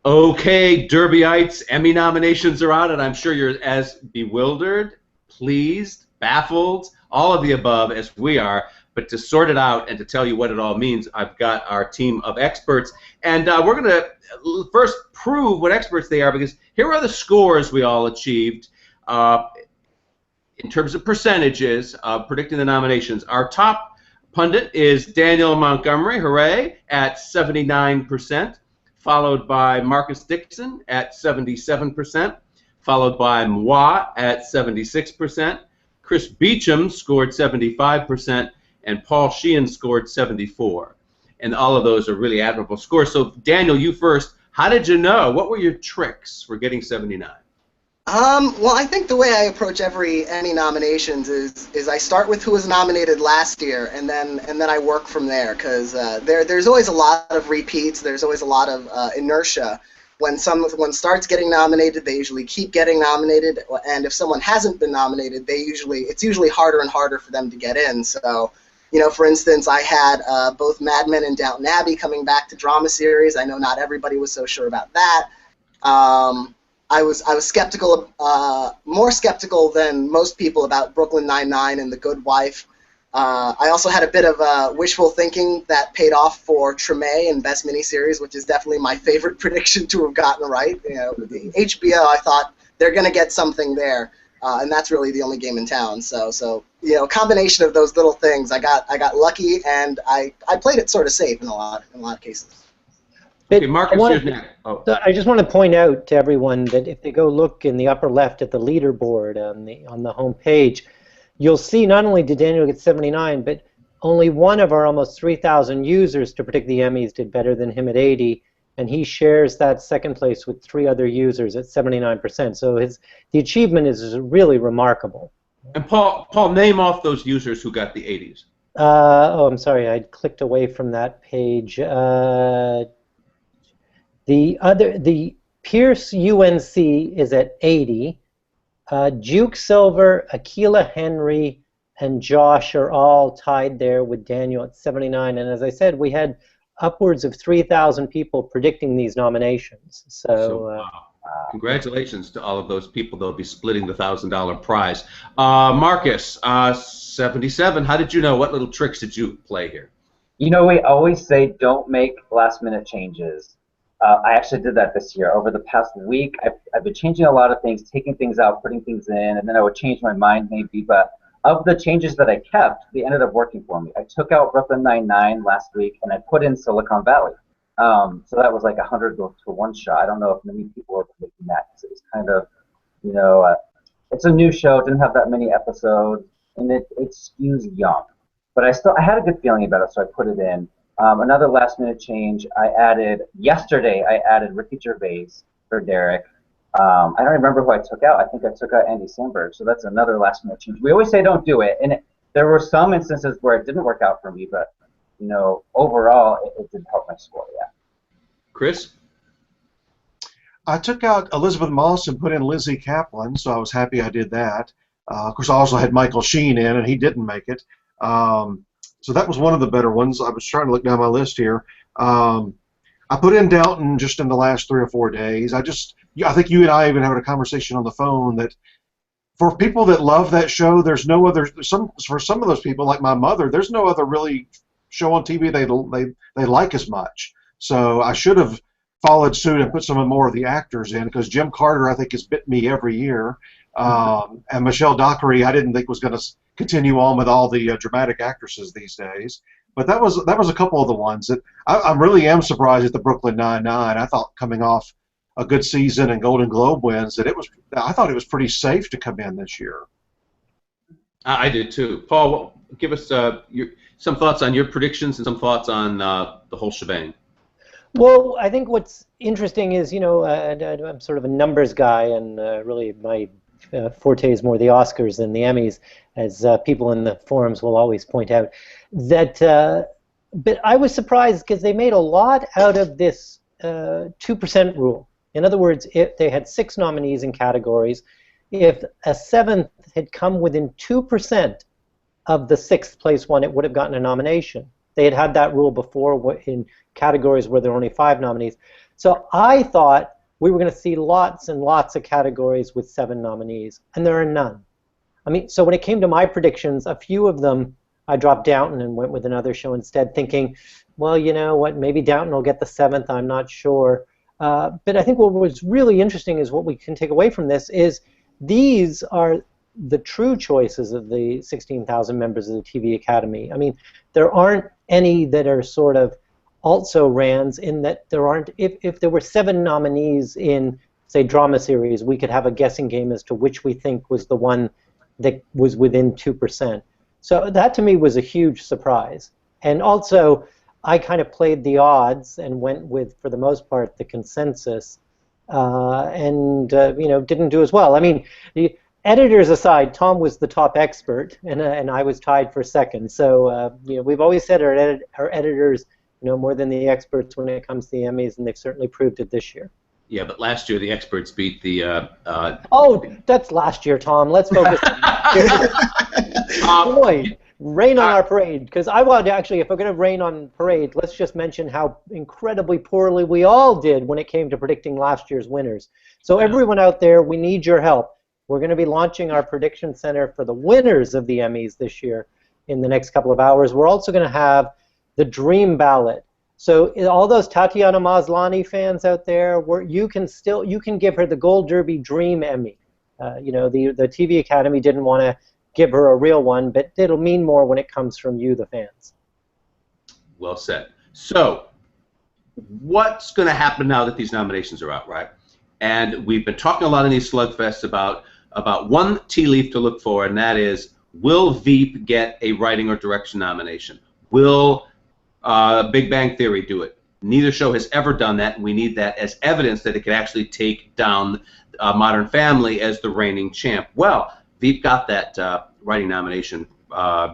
Okay, Derbyites, Emmy nominations are out, and I'm sure you're as bewildered, pleased, baffled, all of the above as we are. But to sort it out and to tell you what it all means, I've got our team of experts. And we're going to first prove what experts they are, because here are the scores we all achieved in terms of percentages predicting the nominations. Our top pundit is Daniel Montgomery, hooray, at 79%. Followed by Marcus Dixon at 77%, followed by Moi at 76%. Chris Beachum scored 75%, and Paul Sheehan scored 74%. And all of those are really admirable scores. So, Daniel, you first. How did you know? What were your tricks for getting 79? Well, I think the way I approach every Emmy nominations is I start with who was nominated last year, and then I work from there, because there's always a lot of repeats. There's always a lot of inertia. When someone starts getting nominated, they usually keep getting nominated, and if someone hasn't been nominated, it's usually harder and harder for them to get in. So, for instance, I had both Mad Men and Downton Abbey coming back to drama series. I know not everybody was so sure about that. I was skeptical, more skeptical than most people about Brooklyn Nine-Nine and The Good Wife. I also had a bit of wishful thinking that paid off for Treme and Best Miniseries, which is definitely my favorite prediction to have gotten right. The HBO, I thought they're going to get something there, and that's really the only game in town. So a combination of those little things, I got lucky, and I played it sort of safe in a lot of cases. Okay, Marcus, I just want to point out to everyone that if they go look in the upper left at the leaderboard on the home page, you'll see not only did Daniel get 79, but only one of our almost 3,000 users to predict the Emmys did better than him at 80, and he shares that second place with 3 other users at 79%. So the achievement is really remarkable. And Paul, name off those users who got the 80s. Oh, I'm sorry, I clicked away from that page. The Pierce UNC is at 80. Juke Silver, Akila Henry, and Josh are all tied there with Daniel at 79. And as I said, we had upwards of 3,000 people predicting these nominations. So congratulations to all of those people. They'll be splitting the $1,000 prize. Marcus, 77. How did you know? What little tricks did you play here? We always say don't make last-minute changes. I actually did that this year. Over the past week, I've been changing a lot of things, taking things out, putting things in, and then I would change my mind maybe. But of the changes that I kept, they ended up working for me. I took out Brooklyn Nine-Nine last week, and I put in Silicon Valley. So that was like 100 to 1 shot. I don't know if many people were predicting that, because it was kind of, it's a new show, didn't have that many episodes, and it skews young. But I had a good feeling about it, so I put it in. Another last-minute change, yesterday I added Ricky Gervais for Derek. I don't remember who I took out. I think I took out Andy Samberg, so that's another last-minute change. We always say don't do it, and there were some instances where it didn't work out for me, but overall it did help my score, yeah. Chris? I took out Elizabeth Moss and put in Lizzie Kaplan, so I was happy I did that. Of course, I also had Michael Sheen in, and he didn't make it. So that was one of the better ones. I was trying to look down my list here. I put in Downton just in the last 3 or 4 days. I think you and I even had a conversation on the phone that for people that love that show, there's no other. For some of those people, like my mother, there's no other really show on TV they like as much. So I should have followed suit and put some more of the actors in, because Jim Carter, I think, has bit me every year. And Michelle Dockery, I didn't think was going to continue on with all the dramatic actresses these days. But that was a couple of the ones that I really am surprised at the Brooklyn Nine-Nine. I thought coming off a good season and Golden Globe wins that I thought it was pretty safe to come in this year. I did too. Paul, give us some thoughts on your predictions and some thoughts on the whole shebang. Well, I think what's interesting is, I'm sort of a numbers guy, and really my forte is more the Oscars than the Emmys, as people in the forums will always point out. But I was surprised because they made a lot out of this 2% rule. In other words, if they had 6 nominees in categories, if a 7th had come within 2% of the 6th place one, it would have gotten a nomination. They had that rule before in categories where there were only 5 nominees. So I thought we were going to see lots and lots of categories with 7 nominees, and there are none. I mean, so when it came to my predictions, a few of them I dropped Downton and went with another show instead, thinking, well, you know what, maybe Downton will get the 7th, I'm not sure. But I think what was really interesting is what we can take away from this is these are the true choices of the 16,000 members of the TV Academy. I mean, there aren't any that are sort of also-rans in that there aren't, if there were 7 nominees in, say, drama series, we could have a guessing game as to which we think was the one that was within 2%. So that to me was a huge surprise. And also, I kind of played the odds and went with, for the most part, the consensus, and you know, didn't do as well. I mean, the editors aside, Tom was the top expert, and I was tied for second. So you know, we've always said our editors know more than the experts when it comes to the Emmys, and they've certainly proved it this year. Yeah, but last year the experts beat the. Oh, that's last year, Tom. Let's focus. Boy, rain on our parade, because I wanted to actually, if we're going to rain on parade, let's just mention how incredibly poorly we all did when it came to predicting last year's winners. So everyone out there, we need your help. We're going to be launching our prediction center for the winners of the Emmys this year in the next couple of hours. We're also going to have the Dream Ballot. So all those Tatiana Maslany fans out there, you can give her the Gold Derby Dream Emmy. You know, the TV Academy didn't want to give her a real one, but it'll mean more when it comes from you, the fans. Well said. So, what's going to happen now that these nominations are out, right? And we've been talking a lot in these slugfests about one tea leaf to look for, and that is, will Veep get a writing or direction nomination? Will Big Bang Theory do it? Neither show has ever done that, and we need that as evidence that it could actually take down Modern Family as the reigning champ. Well, Veep got that writing nomination.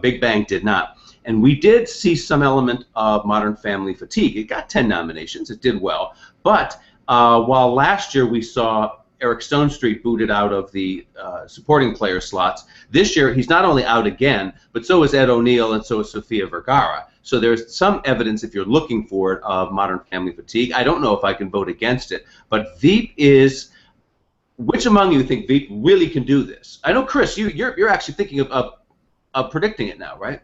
Big Bang did not. And we did see some element of Modern Family fatigue. It got 10 nominations. It did well. But while last year we saw Eric Stonestreet booted out of the supporting player slots, this year he's not only out again, but so is Ed O'Neill and so is Sofia Vergara. So there's some evidence, if you're looking for it, of Modern Family fatigue. I don't know if I can vote against it. But Veep is... Which among you think Veep really can do this? I know, Chris, you're actually thinking of predicting it now, right?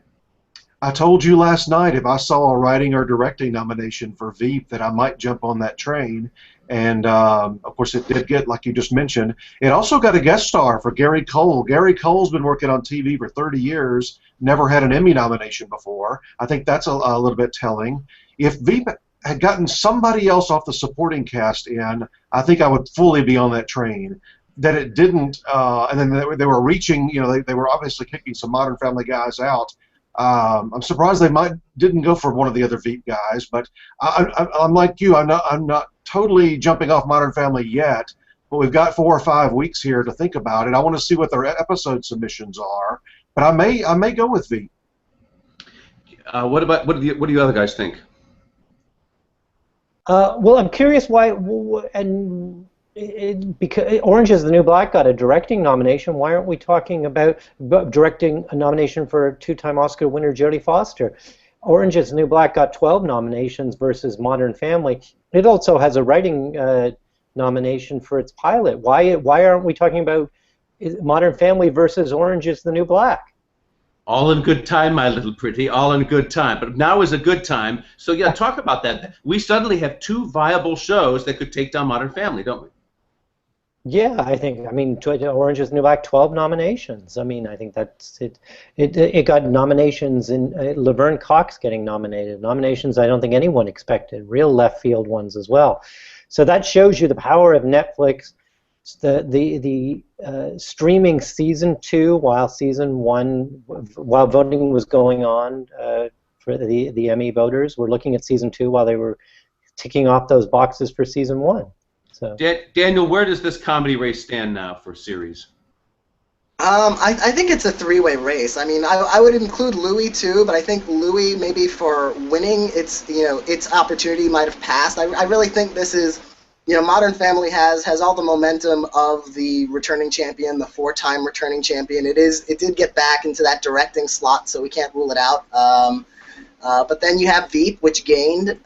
I told you last night if I saw a writing or directing nomination for Veep that I might jump on that train. And, of course, it did get, like you just mentioned, it also got a guest star for Gary Cole. Gary Cole's been working on TV for 30 years, never had an Emmy nomination before. I think that's a little bit telling. If Veep had gotten somebody else off the supporting cast in, I think I would fully be on that train. That it didn't, and then they were reaching, you know, they were obviously kicking some Modern Family guys out. I'm surprised they didn't go for one of the other Veep guys, but I'm like you, I'm not totally jumping off Modern Family yet, but we've got 4 or 5 weeks here to think about it. I want to see what their episode submissions are, but I may go with Veep. What do you other guys think? Well, I'm curious why, because Orange is the New Black got a directing nomination. Why aren't we talking about directing a nomination for 2-time Oscar winner Jodie Foster? Orange is the New Black got 12 nominations versus Modern Family. It also has a writing nomination for its pilot. Why aren't we talking about Modern Family versus Orange is the New Black? All in good time, my little pretty, all in good time. But now is a good time. So, yeah, talk about that. We suddenly have 2 viable shows that could take down Modern Family, don't we? Yeah, I mean, Orange is the New Black, 12 nominations. I mean, I think that's it. It got nominations in Laverne Cox getting nominated. Nominations I don't think anyone expected. Real left field ones as well. So that shows you the power of Netflix. The streaming season 2 while season 1, while voting was going on for the Emmy voters, were looking at season 2 while they were ticking off those boxes for season 1. So Daniel, where does this comedy race stand now for series? I think it's a 3-way race. I mean, I would include Louis too, but I think Louis maybe for winning, its opportunity might have passed. I really think this is, Modern Family has all the momentum of the returning champion, the 4-time returning champion. It did get back into that directing slot, so we can't rule it out. But then you have Veep, which gained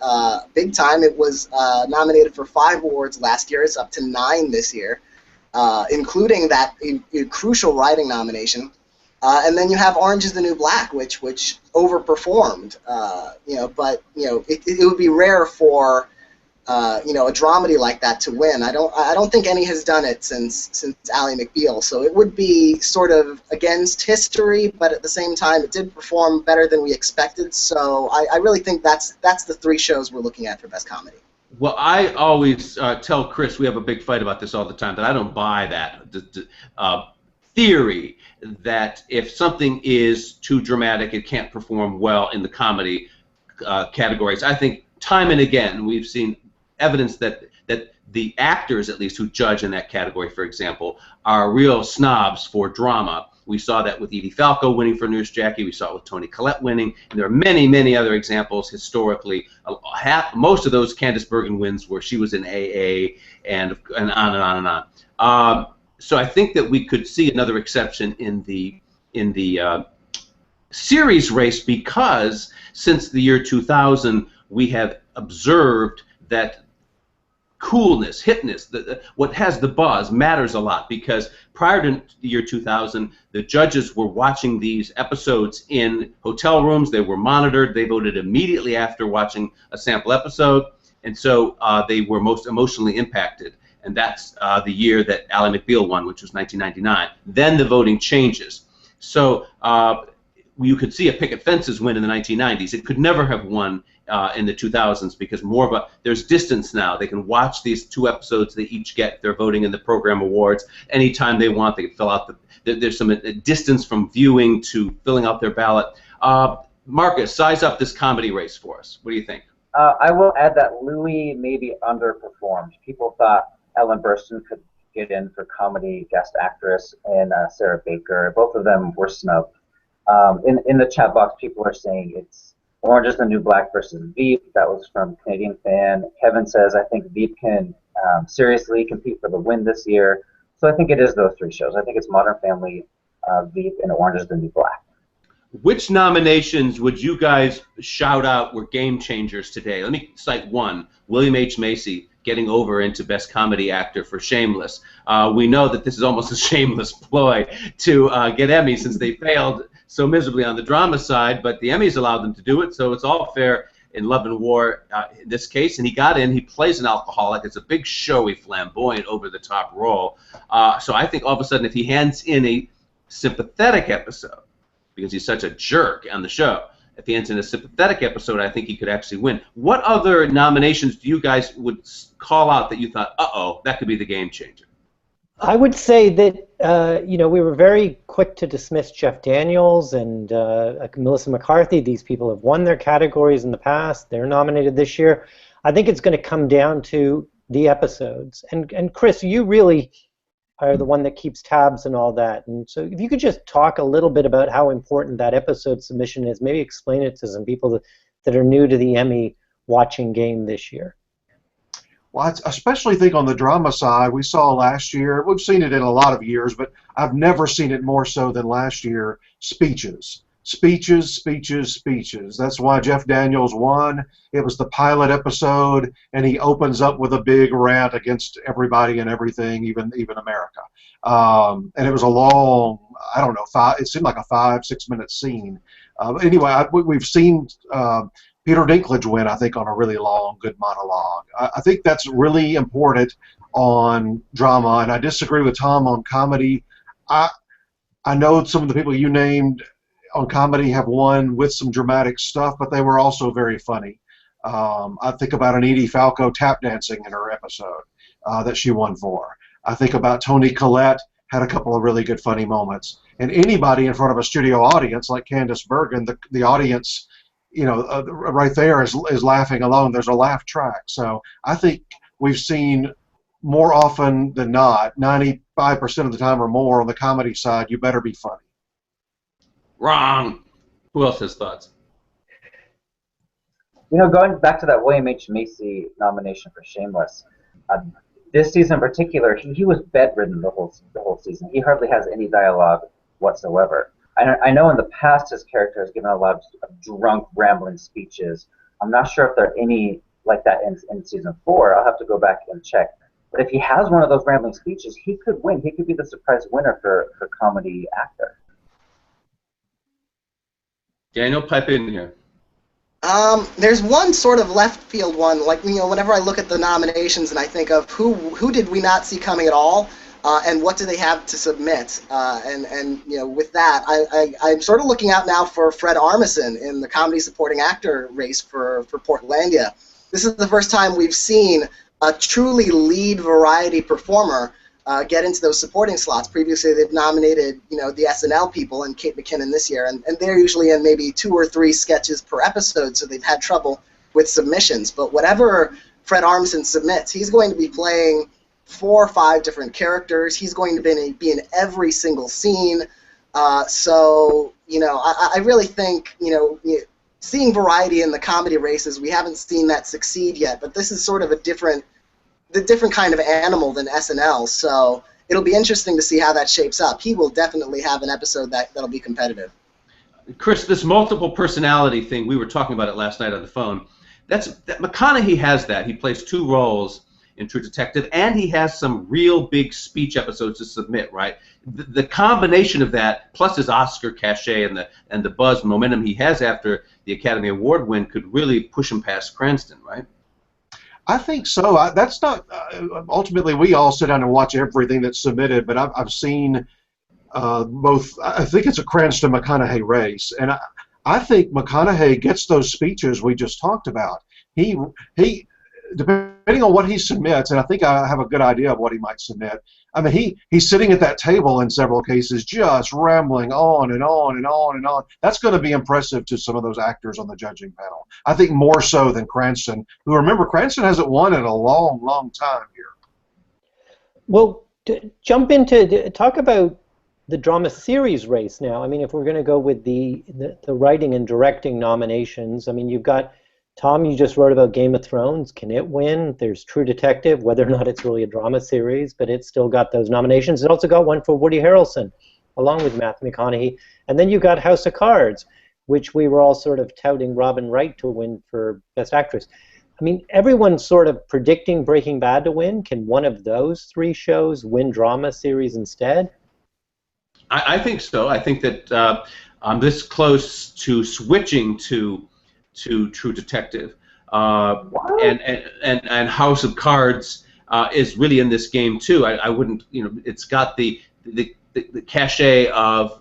big time. It was nominated for 5 awards last year. It's up to 9 this year, including that crucial writing nomination. And then you have Orange is the New Black, which overperformed. But it would be rare for a dramedy like that to win. I don't think any has done it since Ally McBeal. So it would be sort of against history, but at the same time, it did perform better than we expected. So I really think that's the 3 shows we're looking at for Best Comedy. Well, I always tell Chris, we have a big fight about this all the time, that I don't buy that theory that if something is too dramatic, it can't perform well in the comedy categories. I think time and again we've seen evidence that the actors, at least, who judge in that category, for example, are real snobs for drama. We saw that with Edie Falco winning for Nurse Jackie. We saw it with Toni Collette winning. And there are many, many other examples historically. Most of those Candice Bergen wins where she was in AA and on and on and on. So I think that we could see another exception in the series race, because since the year 2000 we have observed that coolness, hipness, what has the buzz matters a lot, because prior to the year 2000, the judges were watching these episodes in hotel rooms. They were monitored. They voted immediately after watching a sample episode, and so they were most emotionally impacted. And that's the year that Ally McBeal won, which was 1999. Then the voting changes. So you could see a picket fences win in the 1990s. It could never have won in the 2000s, because there's distance now. They can watch these 2 episodes they each get. They're voting in the program awards anytime they want. They can fill out there's some distance from viewing to filling out their ballot. Marcus, size up this comedy race for us. What do you think? I will add that Louis maybe underperformed. People thought Ellen Burstyn could get in for comedy guest actress, and Sarah Baker. Both of them were snubbed. In the chat box, people are saying it's Orange is the New Black versus Veep. That was from Canadian Fan. Kevin says, I think Veep can seriously compete for the win this year. So I think it is those 3 shows. I think it's Modern Family, Veep, and Orange is the New Black. Which nominations would you guys shout out were game changers today? Let me cite one. William H. Macy getting over into Best Comedy Actor for Shameless. We know that this is almost a shameless ploy to get Emmy, since they failed so miserably on the drama side, but the Emmys allowed them to do it, so it's all fair in Love and War in this case. And he got in. He plays an alcoholic. It's a big, showy, flamboyant, over-the-top role. So I think all of a sudden, if he hands in a sympathetic episode, because he's such a jerk on the show, if he hands in a sympathetic episode, I think he could actually win. What other nominations do you guys would call out that you thought, uh-oh, that could be the game changer? I would say that we were very quick to dismiss Jeff Daniels and Melissa McCarthy. These people have won their categories in the past. They're nominated this year. I think it's going to come down to the episodes. And Chris, you really are the one that keeps tabs and all that. And so if you could just talk a little bit about how important that episode submission is, maybe explain it to some people that are new to the Emmy watching game this year. Well, I especially think on the drama side, we saw last year, we've seen it in a lot of years, but I've never seen it more so than last year, speeches. Speeches, speeches, speeches. That's why Jeff Daniels won. It was the pilot episode, and he opens up with a big rant against everybody and everything, even America. And it was a long, I don't know, it seemed like a 5-6 minute scene. Anyway, we've seen Peter Dinklage win, I think, on a really long, good monologue. I think that's really important on drama, and I disagree with Tom on comedy. I know some of the people you named on comedy have won with some dramatic stuff, but they were also very funny. I think about an Edie Falco tap dancing in her episode that she won for. I think about Toni Collette had a couple of really good funny moments. And anybody in front of a studio audience like Candice Bergen, the audience, right there is laughing alone. There's a laugh track. So I think we've seen more often than not, 95% of the time or more on the comedy side, you better be funny. Wrong. Who else has thoughts? Going back to that William H. Macy nomination for Shameless, this season in particular, he was bedridden the whole season. He hardly has any dialogue whatsoever. I know in the past his character has given a lot of drunk, rambling speeches. I'm not sure if there are any like that in season 4. I'll have to go back and check. But if he has one of those rambling speeches, he could win. He could be the surprise winner for comedy actor. Daniel, pipe in here. There's one sort of left field one, like, whenever I look at the nominations and I think of who did we not see coming at all, and what do they have to submit, and with that, I'm sort of looking out now for Fred Armisen in the comedy supporting actor race for Portlandia. This is the first time we've seen a truly lead variety performer get into those supporting slots. Previously, they've nominated, the SNL people and Kate McKinnon this year, and they're usually in maybe 2 or 3 sketches per episode, so they've had trouble with submissions. But whatever Fred Armisen submits, he's going to be playing 4 or 5 different characters. He's going to be in every single scene. So, I really think, seeing variety in the comedy races, we haven't seen that succeed yet, but this is sort of the different kind of animal than SNL, so it'll be interesting to see how that shapes up. He will definitely have an episode that'll be competitive. Chris, this multiple personality thing, we were talking about it last night on the phone. McConaughey has that. He plays 2 roles in True Detective, and he has some real big speech episodes to submit, right? The combination of that, plus his Oscar cachet and the buzz and momentum he has after the Academy Award win, could really push him past Cranston, right? I think so. That's not ultimately. We all sit down and watch everything that's submitted, but I've seen both. I think it's a Cranston McConaughey race, and I think McConaughey gets those speeches we just talked about. He depending on what he submits, and I think I have a good idea of what he might submit. I mean, he's sitting at that table in several cases, just rambling on and on and on and on. That's going to be impressive to some of those actors on the judging panel. I think more so than Cranston, who, remember, Cranston hasn't won in a long, long time here. Well, talk about the drama series race now. I mean, if we're going to go with the writing and directing nominations, I mean, you've got Tom, you just wrote about Game of Thrones. Can it win? There's True Detective, whether or not it's really a drama series, but it's still got those nominations. It also got one for Woody Harrelson, along with Matthew McConaughey. And then you got House of Cards, which we were all sort of touting Robin Wright to win for Best Actress. I mean, everyone's sort of predicting Breaking Bad to win. Can one of those 3 shows win drama series instead? I think so. I think that I'm this close to switching to True Detective, and House of Cards is really in this game too. I wouldn't, it's got the cachet of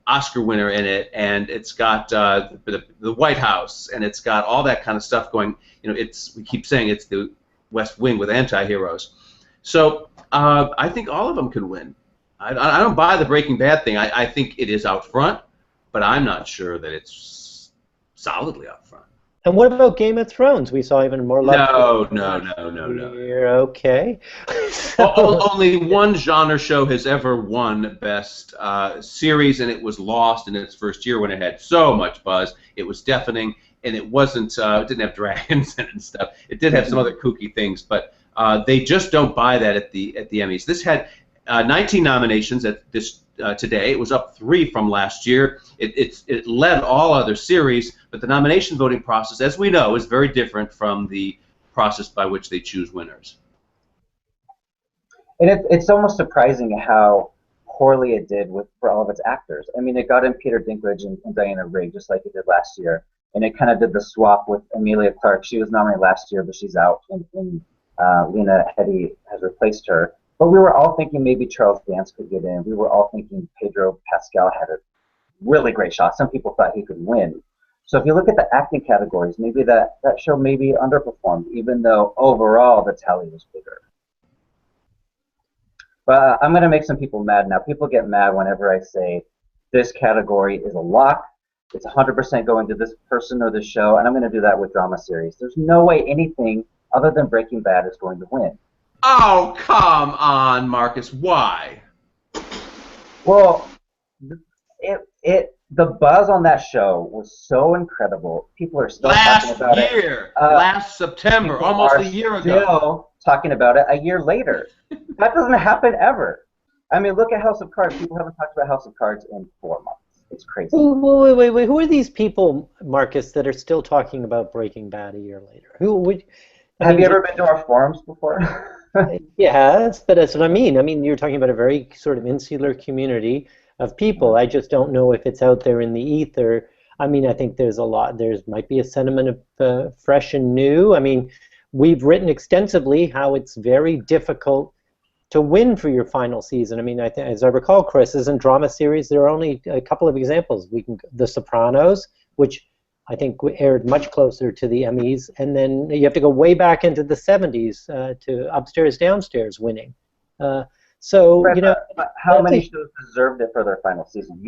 Oscar winner in it, and it's got the White House, and it's got all that kind of stuff going. We keep saying it's the West Wing with anti-heroes. So I think all of them can win. I don't buy the Breaking Bad thing. I think it is out front, but I'm not sure that it's solidly up front. And what about Game of Thrones? We saw even more love. No. You're okay. Only one genre show has ever won Best Series, and it was Lost in its first year when it had so much buzz. It was deafening, and it wasn't. It didn't have dragons in it and stuff. It did have some other kooky things, but they just don't buy that at the Emmys. This had 19 nominations at this. Today. It was up 3 from last year. It led all other series, but the nomination voting process, as we know, is very different from the process by which they choose winners. And it's almost surprising how poorly it did for all of its actors. I mean, it got in Peter Dinklage and Diana Rigg, just like it did last year, and it kind of did the swap with Emilia Clarke. She was nominated last year, but she's out, and Lena Headey has replaced her. But we were all thinking maybe Charles Dance could get in. We were all thinking Pedro Pascal had a really great shot. Some people thought he could win. So if you look at the acting categories, maybe that show maybe underperformed, even though overall the tally was bigger. But I'm going to make some people mad now. People get mad whenever I say this category is a lock. It's 100% going to this person or this show, and I'm going to do that with drama series. There's no way anything other than Breaking Bad is going to win. Oh, come on, Marcus. Why? Well, the buzz on that show was so incredible. People are still talking about it. Last September, almost a year ago. Still talking about it a year later. That doesn't happen ever. I mean, look at House of Cards. People haven't talked about House of Cards in 4 months. It's crazy. Wait. Who are these people, Marcus, that are still talking about Breaking Bad a year later? Who would? Have you ever been to our forums before? Yes, but that's what I mean. I mean, you're talking about a very sort of insular community of people. I just don't know if it's out there in the ether. I mean, I think there's a lot. There's might be a sentiment of fresh and new. I mean, we've written extensively how it's very difficult to win for your final season. I mean, as I recall, Chris, isn't drama series, there are only a couple of examples. The Sopranos, which I think aired much closer to the Emmys, and then you have to go way back into the 70s to Upstairs, Downstairs winning. So, Right, you know... How many shows deserved it for their final season?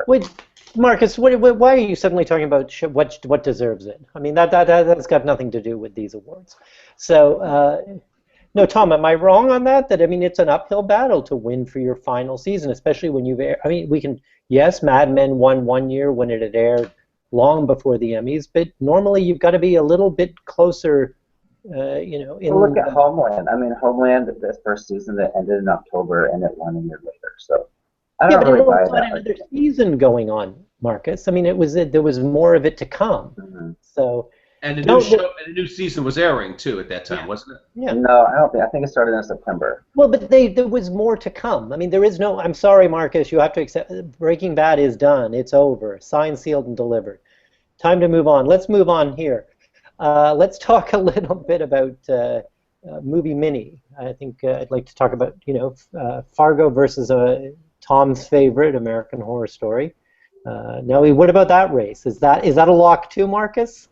Wait, Marcus, why are you suddenly talking about what deserves it? I mean, that's got nothing to do with these awards. So... no, Tom, am I wrong on that? That, I mean, it's an uphill battle to win for your final season, especially when you've aired. I mean, yes, Mad Men won one year when it had aired long before the Emmys, but normally you've got to be a little bit closer, you know. Look at Homeland. I mean, Homeland, this first season that ended in October, and it won a year later. So I don't really buy that. But another season going on, Marcus. I mean, there was more of it to come. Mm-hmm. So. And a new show and a new season was airing too at that time, wasn't it? Yeah. No, I don't think. I think it started in September. Well, but there was more to come. I mean, there is no. I'm sorry, Marcus. You have to accept. Breaking Bad is done. It's over. Signed, sealed, and delivered. Time to move on. Let's move on here. Let's talk a little bit about movie Mini. I think I'd like to talk about Fargo versus Tom's favorite, American Horror Story. Nellie, what about that race? Is that a lock too, Marcus?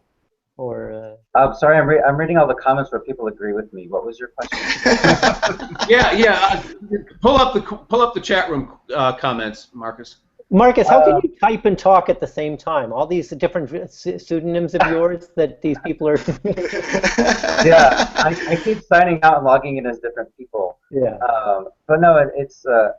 Or I'm sorry, I'm reading all the comments where people agree with me. What was your question? yeah. Pull up the chat room comments, Marcus. Marcus, how can you type and talk at the same time? All these different pseudonyms of yours that these people are. Yeah, I keep signing out and logging in as different people. Yeah. But no, it's a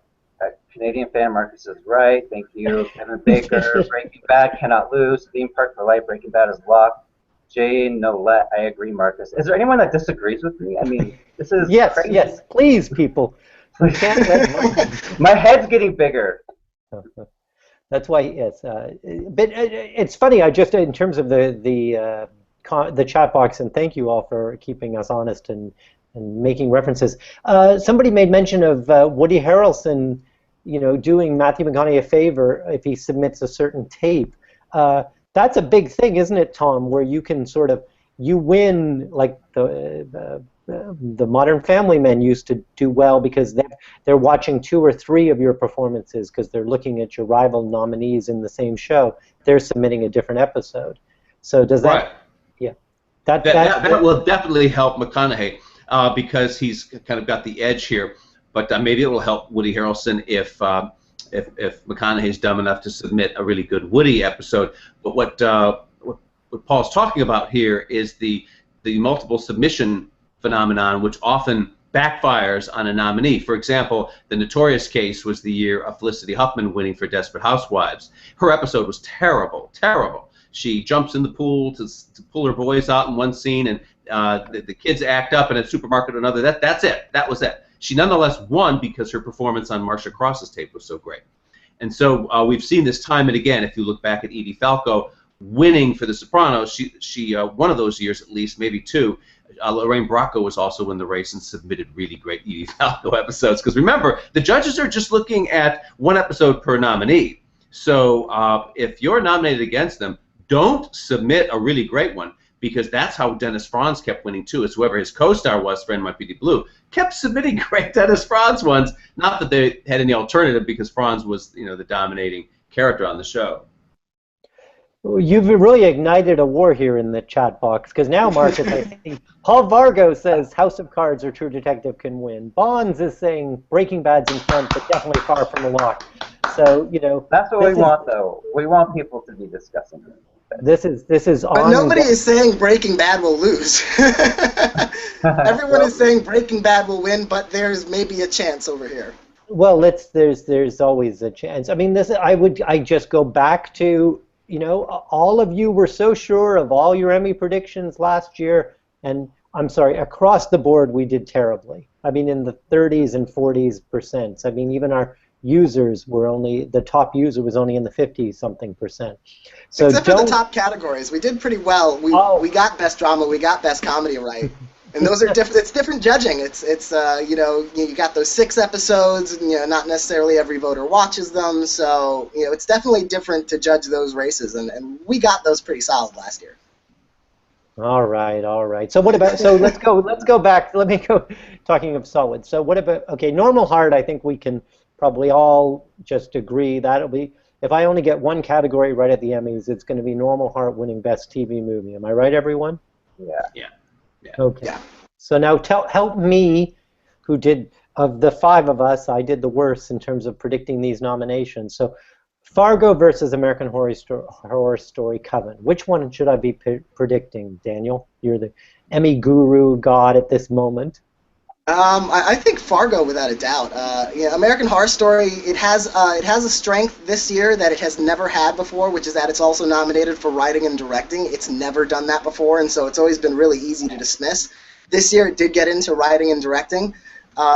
Canadian fan. Marcus is right. Thank you, Kevin Baker. Breaking Bad cannot lose. Theme Park for life. Breaking Bad is locked. Jay Nolette, I agree, Marcus. Is there anyone that disagrees with me? I mean, this is crazy. Yes, please, people. We can't let my head's getting bigger. That's why, yes. But it's funny. I just, in terms of the chat box, and thank you all for keeping us honest and making references. Somebody made mention of Woody Harrelson, doing Matthew McConaughey a favor if he submits a certain tape. That's a big thing, isn't it, Tom? Where you can you win, like the Modern Family men used to do well because they're watching 2 or 3 of your performances because they're looking at your rival nominees in the same show. They're submitting a different episode. So does that? Right. Yeah. That will definitely help McConaughey because he's kind of got the edge here. But maybe it will help Woody Harrelson if McConaughey's dumb enough to submit a really good Woody episode. But what Paul's talking about here is the multiple submission phenomenon, which often backfires on a nominee. For example, the Notorious case was the year of Felicity Huffman winning for Desperate Housewives. Her episode was terrible, terrible. She jumps in the pool to pull her boys out in one scene, and the kids act up in a supermarket or another. That's it. That was it. She nonetheless won because her performance on Marcia Cross's tape was so great. And so we've seen this time and again. If you look back at Edie Falco winning for The Sopranos, she one of those years at least, maybe 2. Lorraine Bracco was also in the race and submitted really great Edie Falco episodes. Because remember, the judges are just looking at 1 episode per nominee. So if you're nominated against them, don't submit a really great one, because that's how Dennis Franz kept winning too. Is whoever his co-star was, Friend Might Be Blue, kept submitting great Dennis Franz ones. Not that they had any alternative, because Franz was, the dominating character on the show. You've really ignited a war here in the chat box, because now, Marcus, I think Paul Vargo says House of Cards or True Detective can win. Bonds is saying Breaking Bad's in front, but definitely far from a lock. So, That's what we want, though. We want people to be discussing it. This is on. But nobody is saying Breaking Bad will lose. Everyone is saying Breaking Bad will win, but there's maybe a chance over here. Well, there's always a chance. I mean, I just go back to, all of you were so sure of all your Emmy predictions last year, and I'm sorry, across the board we did terribly. I mean, in the 30s and 40s%. I mean, even our users were only, the top user was only in the 50-something%. So except for the top categories, we did pretty well. We got best drama, we got best comedy right, and those are different. It's different judging. It's you know, you got those 6 episodes, and, you know, not necessarily every voter watches them, so you know it's definitely different to judge those races, and we got those pretty solid last year. All right, all right. So what about, so let's go back. Let me go, talking of solid. So what about, okay, normal heart, I think we can probably all just agree that'll be, if I only get one category right at the Emmys, it's going to be normal heart winning best TV movie. Am I right, everyone? Yeah. Okay. Yeah. So now help me, who did, of the 5 of us, I did the worst in terms of predicting these nominations. So Fargo versus American Horror Story Coven. Which one should I be predicting, Daniel? You're the Emmy guru god at this moment. I think Fargo, without a doubt. Yeah, American Horror Story, it has a strength this year that it has never had before, which is that it's also nominated for writing and directing. It's never done that before, and so it's always been really easy to dismiss. This year, it did get into writing and directing,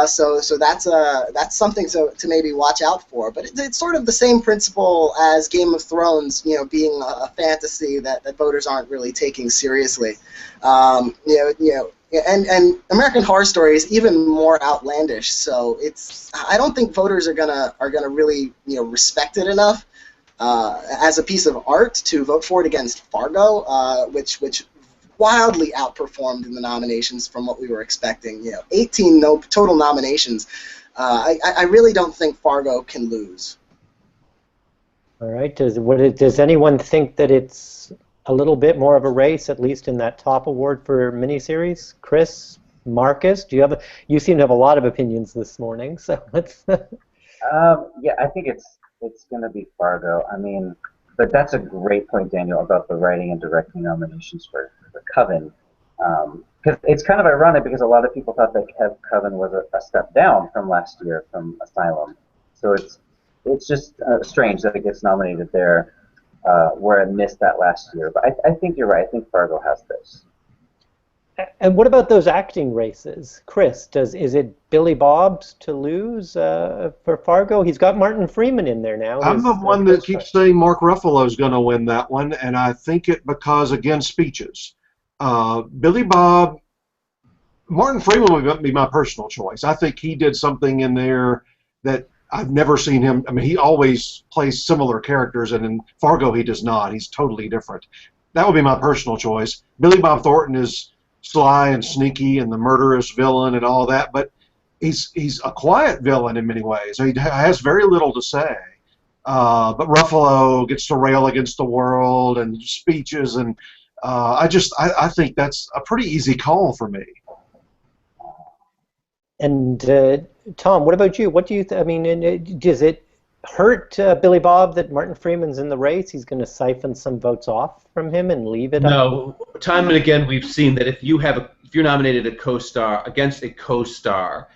so that's something to maybe watch out for. But it's sort of the same principle as Game of Thrones, you know, being a fantasy that voters aren't really taking seriously. And American Horror Story is even more outlandish. So I don't think voters are gonna really, you know, respect it enough as a piece of art to vote for it against Fargo, which wildly outperformed in the nominations from what we were expecting. You know, 18 total nominations. I really don't think Fargo can lose. All right. Does anyone think that it's a little bit more of a race, at least in that top award for miniseries? Chris, Marcus, you seem to have a lot of opinions this morning, so let's. Yeah, I think it's going to be Fargo. I mean, but that's a great point, Daniel, about the writing and directing nominations for Coven. Because it's kind of ironic because a lot of people thought that Coven was a step down from last year from Asylum. So it's just strange that it gets nominated there. Where I missed that last year. But I think you're right. I think Fargo has this. And what about those acting races? Chris, is it Billy Bob's to lose for Fargo? He's got Martin Freeman in there now. I'm the one that keeps saying Mark Ruffalo's going to win that one, and I think it because, again, speeches. Billy Bob, Martin Freeman would be my personal choice. I think he did something in there that I've never seen him. I mean, he always plays similar characters, and in Fargo he does not. He's totally different. That would be my personal choice. Billy Bob Thornton is sly and sneaky and the murderous villain and all that, but he's a quiet villain in many ways. He has very little to say. But Ruffalo gets to rail against the world and speeches, and I think that's a pretty easy call for me. And Tom, what about you? What do you I mean, does it hurt Billy Bob that Martin Freeman's in the race? He's going to siphon some votes off from him and leave it up? No. Time and again, we've seen that if you're nominated a co-star against a co-star,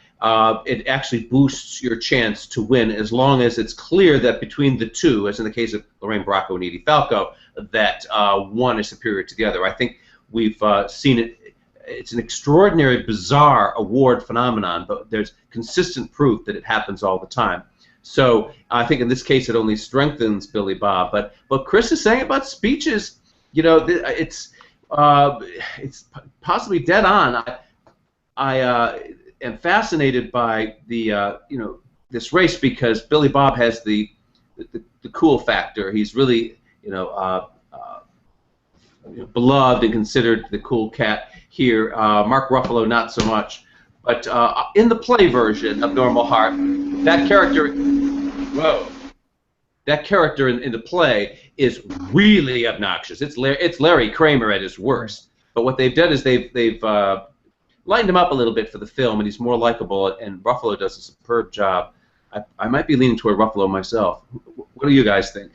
it actually boosts your chance to win as long as it's clear that between the two, as in the case of Lorraine Bracco and Edie Falco, that one is superior to the other. I think we've seen it. It's an extraordinary, bizarre award phenomenon, but there's consistent proof that it happens all the time. So I think in this case it only strengthens Billy Bob. But what Chris is saying about speeches, you know, it's possibly dead on. I am fascinated by the this race because Billy Bob has the cool factor. He's really beloved and considered the cool cat here. Mark Ruffalo not so much. But in the play version of Normal Heart, that character, in the play is really obnoxious. It's Larry Kramer at his worst. But what they've done is they've lightened him up a little bit for the film, and he's more likable. And Ruffalo does a superb job. I might be leaning toward Ruffalo myself. What do you guys think?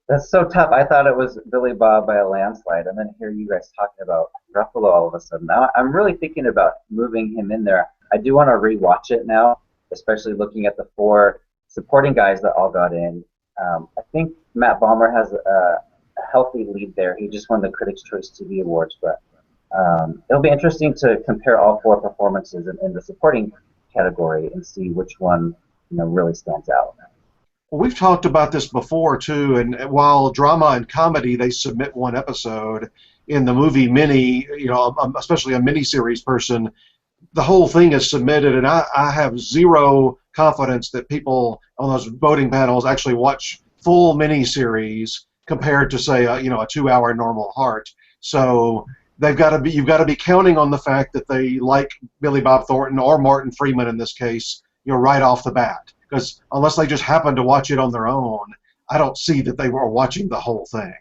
That's so tough. I thought it was Billy Bob by a landslide, and then hear you guys talking about Ruffalo all of a sudden. Now I'm really thinking about moving him in there. I do want to rewatch it now, especially looking at the 4 supporting guys that all got in. I think Matt Bomer has a healthy lead there. He just won the Critics' Choice TV Awards, but It'll be interesting to compare all 4 performances in the supporting category and see which one really stands out. Well, we've talked about this before too, and while drama and comedy they submit one episode, in the movie mini, especially a miniseries person, the whole thing is submitted, and I have zero confidence that people on those voting panels actually watch full miniseries compared to say a 2-hour normal Heart. So you've got to be counting on the fact that they like Billy Bob Thornton or Martin Freeman in this case, right off the bat. Because unless they just happen to watch it on their own, I don't see that they were watching the whole thing.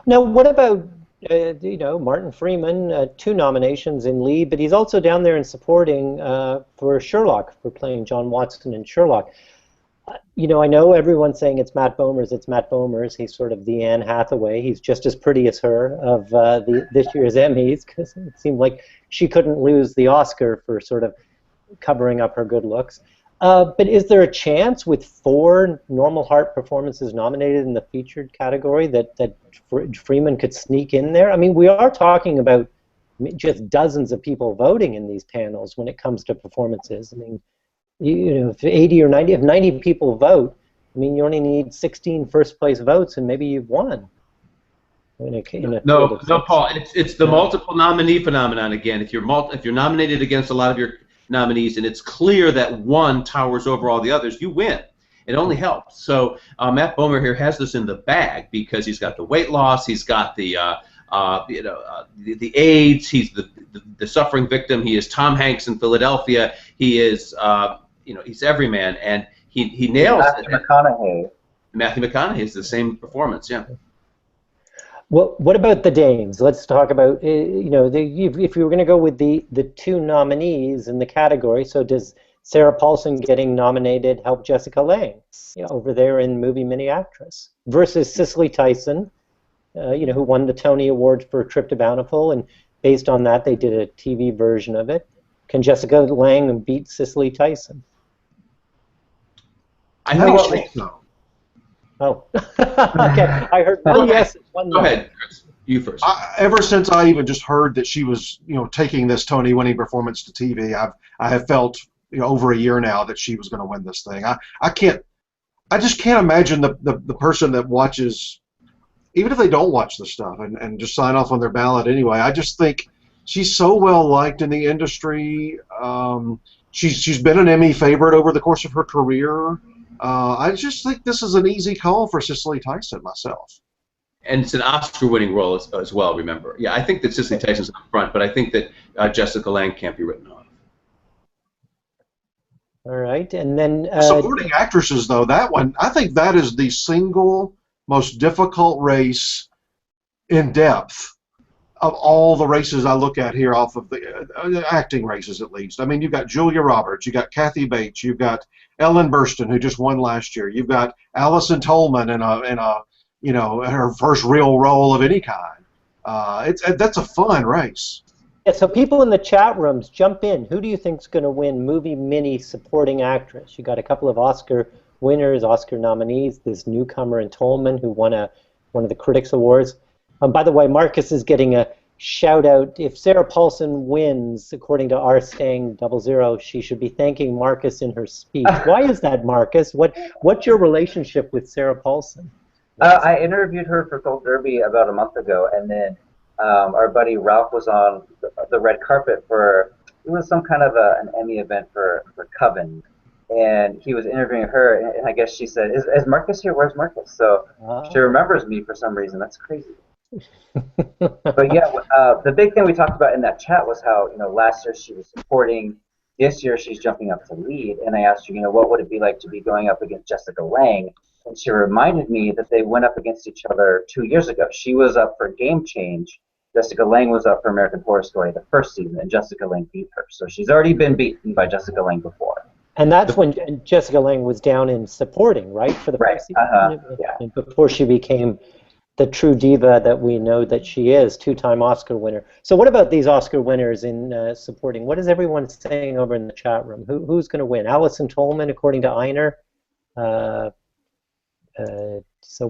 Now, what about Martin Freeman, 2 nominations in lead, but he's also down there in supporting for Sherlock, for playing John Watson in Sherlock. I know everyone's saying it's Matt Bomer's. He's sort of the Anne Hathaway. He's just as pretty as her of this year's Emmys, because it seemed like she couldn't lose the Oscar for sort of covering up her good looks. But is there a chance with 4 normal Heart performances nominated in the featured category that Freeman could sneak in there? I mean, we are talking about just dozens of people voting in these panels when it comes to performances. I mean, if 80 or 90, if 90 people vote, I mean, you only need 16 first-place votes, and maybe you've won. No, Paul. It's the multiple nominee phenomenon again. If you're nominated against a lot of your nominees, and it's clear that one towers over all the others, you win. It only helps. So Matt Bomer here has this in the bag because he's got the weight loss, he's got the the AIDS, he's the suffering victim, he is Tom Hanks in Philadelphia, he is he's everyman, and he nails it. Matthew McConaughey is the same performance, yeah. Well, what about the dames? Let's talk about, if you were going to go with the 2 nominees in the category, so does Sarah Paulson getting nominated help Jessica Lange, over there in Movie Mini Actress, versus Cicely Tyson, who won the Tony Award for Trip to Bountiful, and based on that they did a TV version of it. Can Jessica Lange beat Cicely Tyson? I don't think so. Oh, okay. I heard one yes, one no. Go ahead, Chris. You first. Ever since I even just heard that she was, taking this Tony-winning performance to TV, I have felt, over a year now that she was going to win this thing. I just can't imagine the person that watches, even if they don't watch the stuff and just sign off on their ballot anyway. I just think she's so well liked in the industry. She's been an Emmy favorite over the course of her career. I just think this is an easy call for Cicely Tyson myself. And it's an Oscar-winning role as well, remember. Yeah, I think that Cicely Tyson's up front, but I think that Jessica Lange can't be written off. All right, and then... supporting actresses, though, that one, I think that is the single most difficult race in depth of all the races I look at here off of the acting races, at least. I mean, you've got Julia Roberts, you've got Kathy Bates, you've got Ellen Burstyn, who just won last year. You've got Allison Tolman in a her first real role of any kind. That's a fun race. Yeah, so people in the chat rooms, jump in. Who do you think is going to win Movie Mini Supporting Actress? You got a couple of Oscar winners, Oscar nominees. This newcomer in Tolman who won one of the Critics Awards. By the way, Marcus is getting a shout out. If Sarah Paulson wins, according to R. Stang 00, she should be thanking Marcus in her speech. Why is that, Marcus? What's your relationship with Sarah Paulson? I interviewed her for Gold Derby about a month ago, and then our buddy Ralph was on the red carpet for, it was some kind of an Emmy event for Coven, and he was interviewing her, and I guess she said, is Marcus here? Where's Marcus? So she remembers me for some reason. That's crazy. But yeah, the big thing we talked about in that chat was how, last year she was supporting, this year she's jumping up to lead, and I asked her, what would it be like to be going up against Jessica Lange? And she reminded me that they went up against each other 2 years ago. She was up for Game Change. Jessica Lange was up for American Horror Story the first season, and Jessica Lange beat her. So she's already been beaten by Jessica Lange before. And that's when Jessica Lange was down in supporting, right? For the first season? Yeah. Before she became the true diva that we know that she is, 2-time Oscar winner. So what about these Oscar winners in supporting? What is everyone saying over in the chat room? Who's going to win? Allison Tolman, according to Einer. So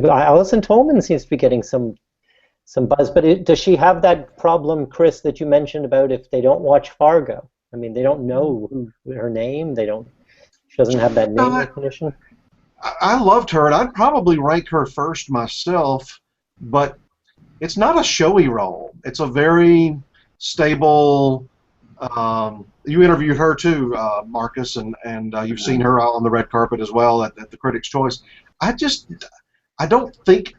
Allison Tolman seems to be getting some some buzz. But does she have that problem, Chris, that you mentioned about if they don't watch Fargo? I mean, they don't know her name. She doesn't have that name recognition. I loved her, and I'd probably rank her first myself, but it's not a showy role. It's a very stable. You interviewed her too, Marcus, and you've seen her on the red carpet as well at the Critics' Choice. I don't think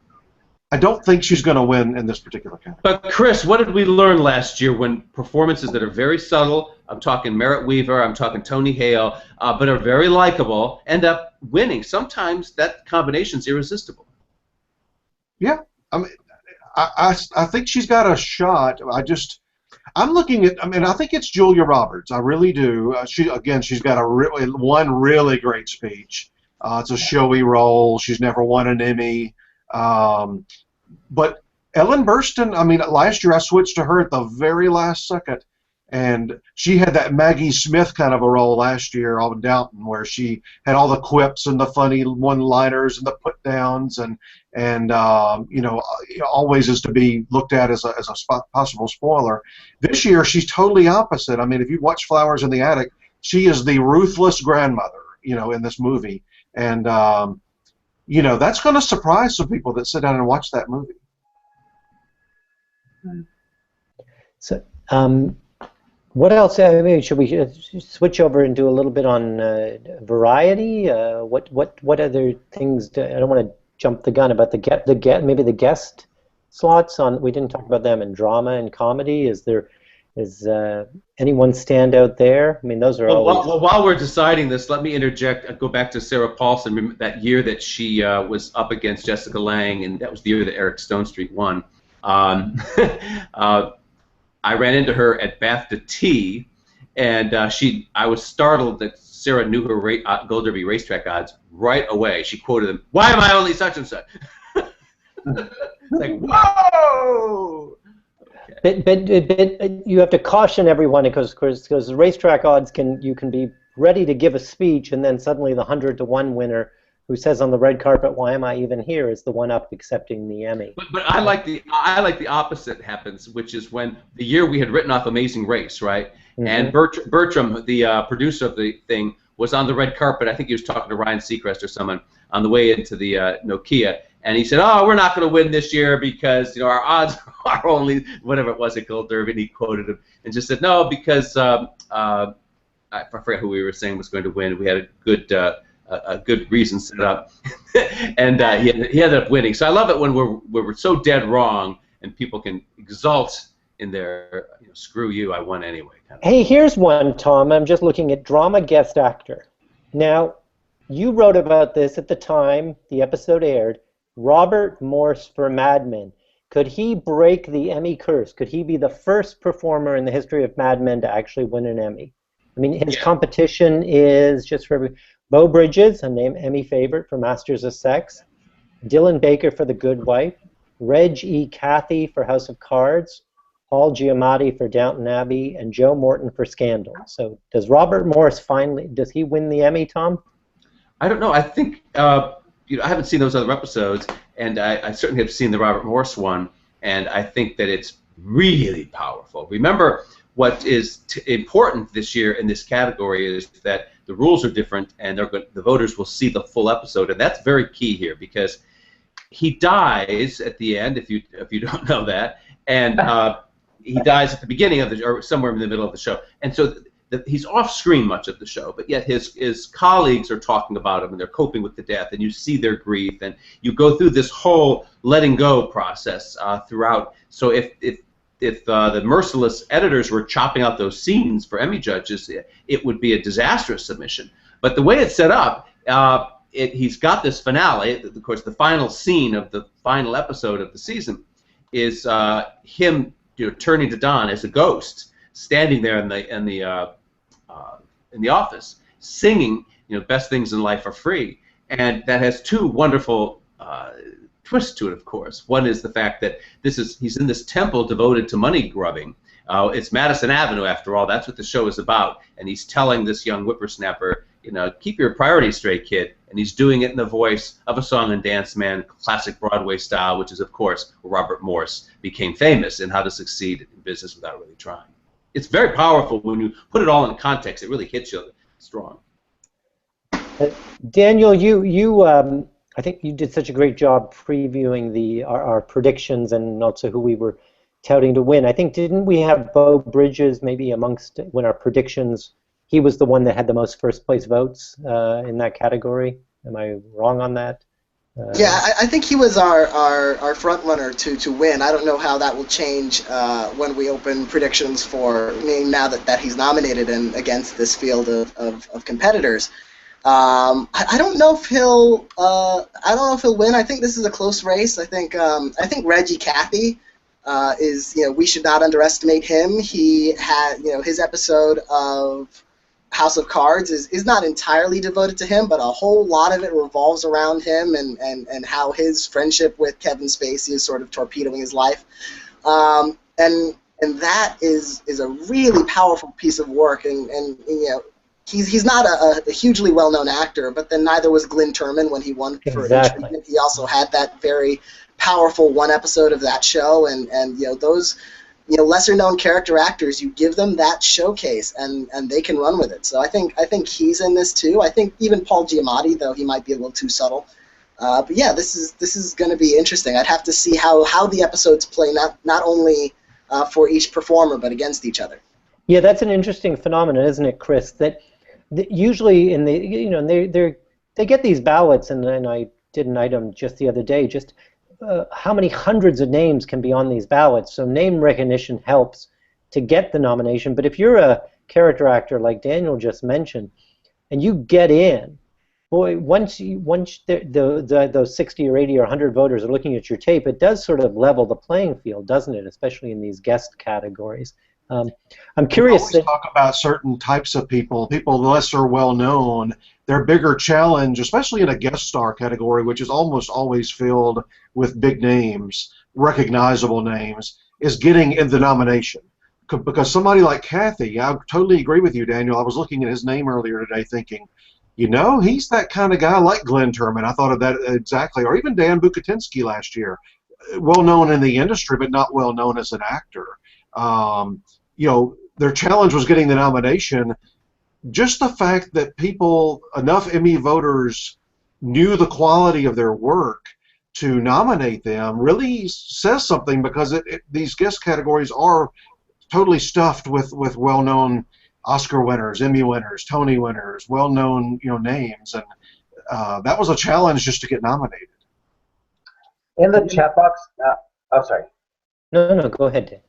she's going to win in this particular category. But Chris, what did we learn last year when performances that are very subtle, I'm talking Merritt Wever, I'm talking Tony Hale, but are very likable, end up winning? Sometimes that combination's irresistible. Yeah, I mean, I think she's got a shot. I'm looking at. I mean, I think it's Julia Roberts. I really do. She's got one really great speech. It's a showy role. She's never won an Emmy. But Ellen Burstyn, I mean, last year I switched to her at the very last second, and she had that Maggie Smith kind of a role last year on Downton, where she had all the quips and the funny one-liners and the put-downs, and always is to be looked at as a possible spoiler. This year she's totally opposite. I mean, if you watch Flowers in the Attic, she is the ruthless grandmother, in this movie, and that's going to surprise some people that sit down and watch that movie. So, what else? I mean, should we switch over and do a little bit on variety? What other things? I don't want to jump the gun about maybe the guest slots on. We didn't talk about them in drama and comedy. Is anyone stand out there? I mean, those are always... Well, while we're deciding this, let me interject. Go back to Sarah Paulson. Remember that year that she was up against Jessica Lange, and that was the year that Eric Stonestreet won. I ran into her at Bath to Tea, and I was startled that Sarah knew her Gold Derby racetrack odds right away. She quoted them, "Why am I only such and such?" It's like, whoa! Okay. But you have to caution everyone because the racetrack odds you can be ready to give a speech, and then suddenly the 100-to-1 winner who says on the red carpet, "Why am I even here?" is the one up accepting the Emmy. But I like the opposite happens, which is when the year we had written off Amazing Race, right? Mm-hmm. And Bertram, the producer of the thing, was on the red carpet. I think he was talking to Ryan Seacrest or someone on the way into the Nokia, and he said, "Oh, we're not going to win this year because our odds are only whatever it was at Gold Derby." And he quoted him and just said, "No, because I forget who we were saying was going to win. We had a good reason set up," and he ended up winning. So I love it when we're so dead wrong and people can exult in their "screw you, I won anyway" kind of. Hey, here's one, Tom. I'm just looking at drama guest actor. Now, you wrote about this at the time the episode aired. Robert Morse for Mad Men. Could he break the Emmy curse? Could he be the first performer in the history of Mad Men to actually win an Emmy? I mean, his competition is, just for everybody, Beau Bridges, a Emmy favorite for Masters of Sex, Dylan Baker for The Good Wife, Reg E. Cathey for House of Cards, Paul Giamatti for Downton Abbey, and Joe Morton for Scandal. So does Robert Morse does he win the Emmy, Tom? I don't know. I think, I haven't seen those other episodes, and I certainly have seen the Robert Morse one, and I think that it's really powerful. Remember, what is important this year in this category is that the rules are different, and the voters will see the full episode, and that's very key here because he dies at the end. If you don't know that, and he dies at the beginning of or somewhere in the middle of the show, and so he's off screen much of the show, but yet his colleagues are talking about him and they're coping with the death, and you see their grief, and you go through this whole letting go process throughout. So if the merciless editors were chopping out those scenes for Emmy judges, it would be a disastrous submission. But the way it's set up, he's got this finale. Of course, the final scene of the final episode of the season is him turning to Don as a ghost, standing there in the office, singing, "Best things in life are free," and that has two wonderful twists to it. Of course, one is the fact that he's in this temple devoted to money grubbing. It's Madison Avenue, after all. That's what the show is about, and he's telling this young whippersnapper, "Keep your priorities straight, kid. and he's doing it in the voice of a song and dance man, classic Broadway style, which is, of course, where Robert Morse became famous in How to Succeed in Business Without Really Trying. It's very powerful when you put it all in context. It really hits you strong. Daniel, I think you did such a great job previewing our predictions and also who we were touting to win. I think, didn't we have Beau Bridges maybe amongst, when our predictions, he was the one that had the most first place votes in that category? Am I wrong on that? Yeah, I think he was our front runner to win. I don't know how that will change when we open predictions for, now that he's nominated and against this field of competitors. I don't know if he'll win. I think this is a close race. I think Reggie Cathy is, we should not underestimate him. He had, his episode of House of Cards is not entirely devoted to him, but a whole lot of it revolves around him and how his friendship with Kevin Spacey is sort of torpedoing his life. And that is a really powerful piece of work, and he's not a hugely well-known actor, but then neither was Glynn Turman when he won for Intriguement. He also had that very powerful one episode of that show, and those lesser-known character actors, you give them that showcase, and they can run with it. So I think he's in this too. I think even Paul Giamatti, though he might be a little too subtle. But yeah, this is going to be interesting. I'd have to see how the episodes play, not only for each performer, but against each other. Yeah, that's an interesting phenomenon, isn't it, Chris? That usually in the they get these ballots, and I did an item just the other day, just how many hundreds of names can be on these ballots. So name recognition helps to get the nomination. But if you're a character actor like Daniel just mentioned, and you get in, boy, once those 60 or 80 or 100 voters are looking at your tape, it does sort of level the playing field, doesn't it? Especially in these guest categories. I'm curious. We always talk about certain types of people lesser well known. Their bigger challenge, especially in a guest star category, which is almost always filled with big names, recognizable names, is getting in the nomination. Because somebody like Cathy, I totally agree with you, Daniel. I was looking at his name earlier today thinking, he's that kind of guy like Glynn Turman. I thought of that exactly. Or even Dan Bukatinsky last year. Well known in the industry, but not well known as an actor. Their challenge was getting the nomination. Just the fact that enough Emmy voters knew the quality of their work to nominate them really says something, because these guest categories are totally stuffed with well-known Oscar winners, Emmy winners, Tony winners, well-known names, and that was a challenge just to get nominated. In the chat box, sorry. No, go ahead, Dan.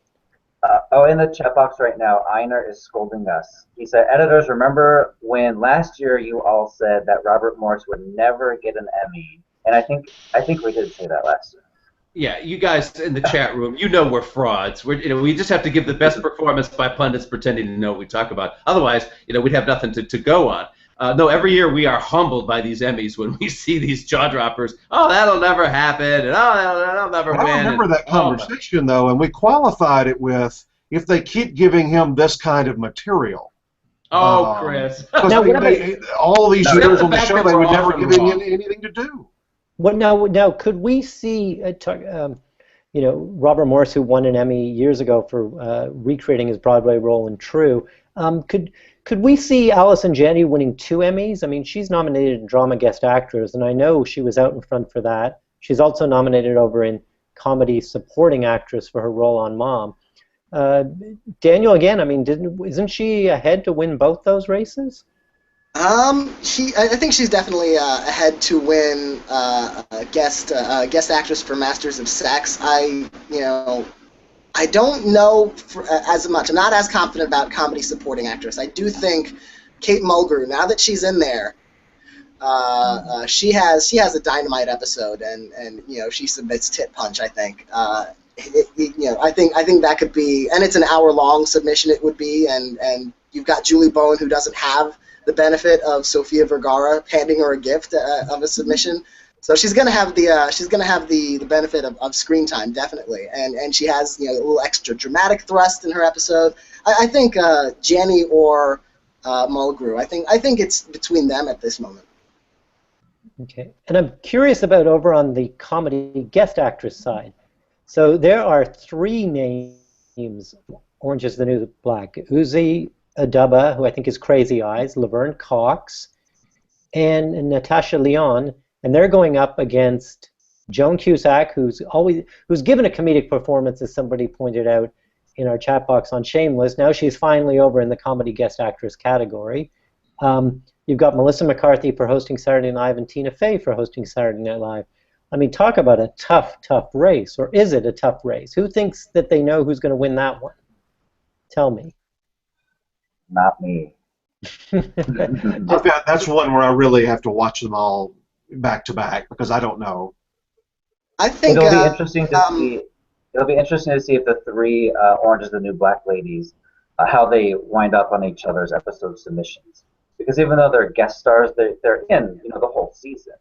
In the chat box right now, Einar is scolding us. He said, editors, remember when last year you all said that Robert Morse would never get an Emmy? And I think we did say that last year. Yeah, you guys in the chat room, we're frauds. We just have to give the best performance by pundits pretending to know what we talk about. Otherwise, we'd have nothing to go on. No, every year we are humbled by these Emmys when we see these jaw droppers. Oh, that'll never happen, and that'll never win. I remember that conversation though, and we qualified it with, if they keep giving him this kind of material. Oh, Chris. Now, all these years on the show, they would never give him anything to do. Well, now, could we see, Robert Morse, who won an Emmy years ago for recreating his Broadway role in True, could we see Allison Janney winning 2 Emmys? I mean, she's nominated in Drama Guest Actress, and I know she was out in front for that. She's also nominated over in Comedy Supporting Actress for her role on Mom. Daniel, again, I mean, isn't she ahead to win both those races? I think she's definitely ahead to win guest actress for Masters of Sex. I don't know as much. I'm not as confident about Comedy Supporting Actress. I do think Kate Mulgrew, now that she's in there, she has a dynamite episode, and she submits Tit Punch, I think. I think that could be, and it's an hour-long submission. It would be, and you've got Julie Bowen, who doesn't have the benefit of Sofia Vergara handing her a gift of a submission, so she's gonna have the benefit of screen time, definitely, and she has a little extra dramatic thrust in her episode. I think Janney or Mulgrew. I think it's between them at this moment. Okay, and I'm curious about over on the comedy guest actress side. So there are three names, Orange is the New Black. Uzi Aduba, who I think is Crazy Eyes, Laverne Cox, and Natasha Lyonne, and they're going up against Joan Cusack, who's given a comedic performance, as somebody pointed out in our chat box on Shameless. Now she's finally over in the comedy guest actress category. You've got Melissa McCarthy for hosting Saturday Night Live and Tina Fey for hosting Saturday Night Live. I mean, talk about a tough race, or is it a tough race? Who thinks that they know who's going to win that one? Tell me. Not me. That's one where I really have to watch them all back to back because I don't know. I think it'll be interesting to see. It'll be interesting to see if the three Orange is the New Black ladies, how they wind up on each other's episode submissions. Because even though they're guest stars, they're in the whole season.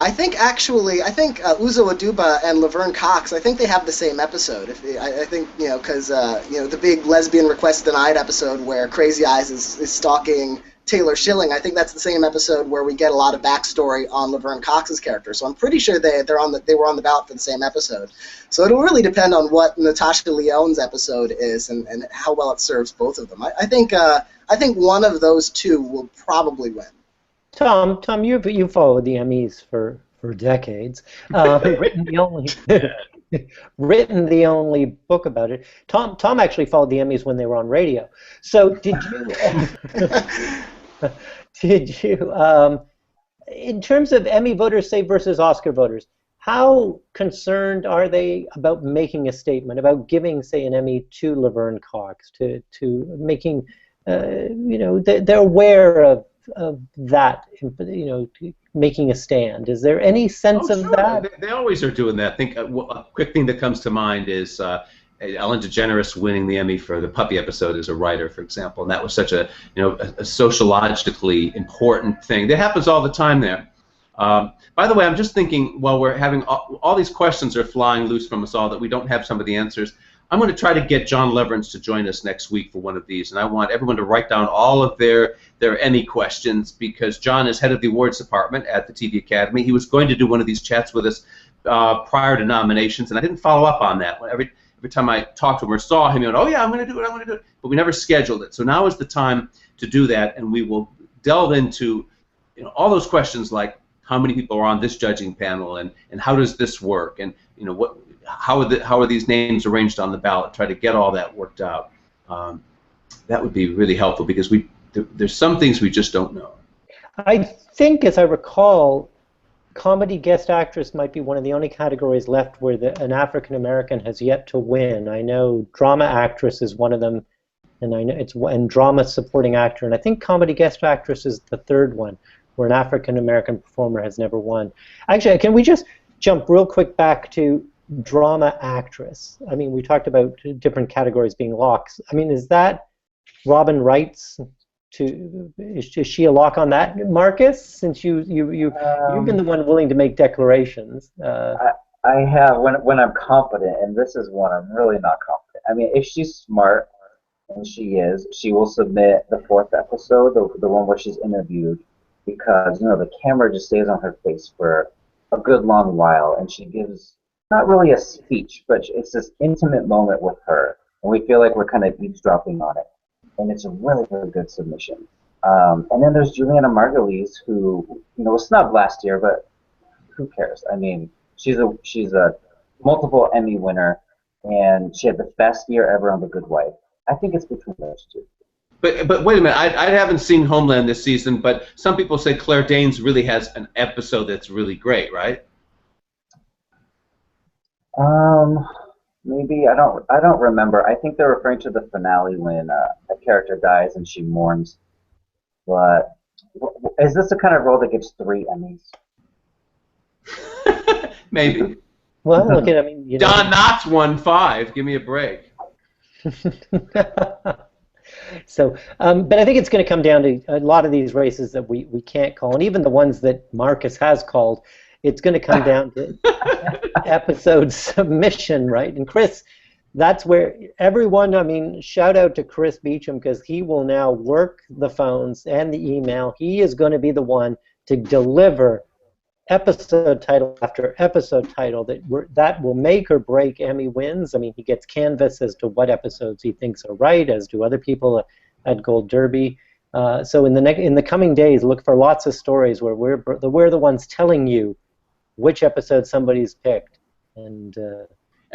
I think Uzo Aduba and Laverne Cox, I think they have the same episode. I think because the big lesbian request denied episode where Crazy Eyes is stalking Taylor Schilling. I think that's the same episode where we get a lot of backstory on Laverne Cox's character. So I'm pretty sure they were on the ballot for the same episode. So it'll really depend on what Natasha Lyonne's episode is and how well it serves both of them. I think one of those two will probably win. Tom, you followed the Emmys for decades. Written the only book about it. Tom actually followed the Emmys when they were on radio. So did you in terms of Emmy voters, say, versus Oscar voters, how concerned are they about making a statement, about giving, say, an Emmy to Laverne Cox, to making, they're aware of that, making a stand? Is there any sense of that? They always are doing that. I think a quick thing that comes to mind is Ellen DeGeneres winning the Emmy for the puppy episode as a writer, for example, and that was such a sociologically important thing. That happens all the time there. By the way, I'm just thinking while we're having all these questions are flying loose from us all that we don't have some of the answers. I'm going to try to get John Leverance to join us next week for one of these, and I want everyone to write down all of their Emmy questions because John is head of the awards department at the TV Academy. He was going to do one of these chats with us prior to nominations, and I didn't follow up on that. Every time I talked to him or saw him, he went, "Oh yeah, I'm going to do it. But we never scheduled it. So now is the time to do that, and we will delve into all those questions like how many people are on this judging panel, and how does this work, and how are these names arranged on the ballot? Try to get all that worked out. That would be really helpful because there's some things we just don't know. I think, as I recall, comedy guest actress might be one of the only categories left where an African American has yet to win. I know drama actress is one of them, and I know and drama supporting actor, and I think comedy guest actress is the third one where an African American performer has never won. Actually, can we just jump real quick back to drama actress? I mean, we talked about different categories being locks. I mean, is that Robin Wright's? Is she a lock on that, Marcus? Since you've been the one willing to make declarations. I have when I'm confident, and this is one I'm really not confident. I mean, if she's smart, and she will submit the fourth episode, the one where she's interviewed, because the camera just stays on her face for a good long while, and she gives not really a speech, but it's this intimate moment with her, and we feel like we're kind of eavesdropping on it. And it's a really, really good submission. And then there's Juliana Margulies, who was snubbed last year, but who cares? I mean, she's a multiple Emmy winner, and she had the best year ever on The Good Wife. I think it's between those two. But wait a minute, I haven't seen Homeland this season, but some people say Claire Danes really has an episode that's really great, right? Maybe I don't remember. I think they're referring to the finale when a character dies and she mourns. But is this the kind of role that gets 3 Emmys? Maybe. Well, look at Don Knotts won 5. Give me a break. So, but I think it's going to come down to a lot of these races that we can't call, and even the ones that Marcus has called. It's going to come down to episode submission, right? And Chris, that's where everyone, shout out to Chris Beachum because he will now work the phones and the email. He is going to be the one to deliver episode title after episode title that will make or break Emmy wins. I mean, he gets canvas as to what episodes he thinks are right, as do other people at Gold Derby. So in the coming days, look for lots of stories where we're the ones telling you which episode somebody's picked. And